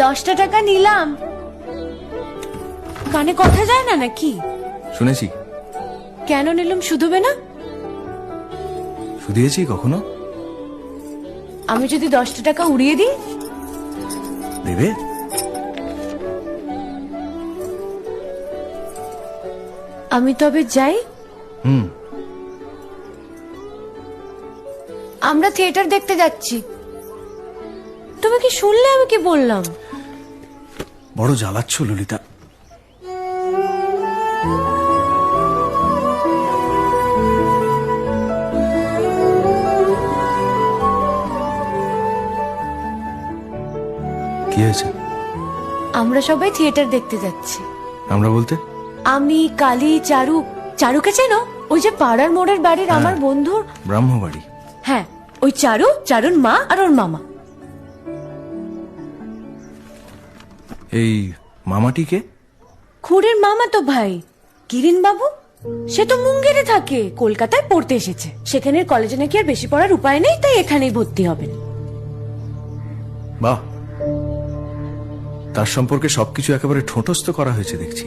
10টা টাকা নিলাম। কানে কথা যায় না নাকি? শুনেছি। কেন নিলাম? শুধুবে না? শুধিয়েছি কখনো? আমি যদি 10টা টাকা উড়িয়ে দিই? দেবে? আমি তবে যাই। আমরা থিয়েটার দেখতে যাচ্ছি। তুমি কি শুনলে আমি কি বললাম? বড় জ্বালাচ্ছ ললিতা। কি হয়েছে? আমরা সবাই থিয়েটার দেখতে যাচ্ছি। আমরা বলতে? আমি, কালী, চারু। চারুকে চেনো? ওই যে পাড়ার মোড়ের বাড়ির আমার বন্ধুর ব্রাহ্মবাড়ি। হ্যাঁ, ওই চারু, চারুর মা আর ওর মামা। এই মামাটিকে? খুড়ের মামা তো ভাই, কিরিন বাবু। সে তো মুঙ্গেরে থাকে, কলকাতায় পড়তে এসেছে। সেখানের কলেজে নাকি আর বেশি পড়ার উপায় নেই, তাই এখানেই ভর্তি হবেন। বাহ, তার সম্পর্কে সবকিছু একেবারে ঠোঁটস্থ করা হয়েছে দেখছি।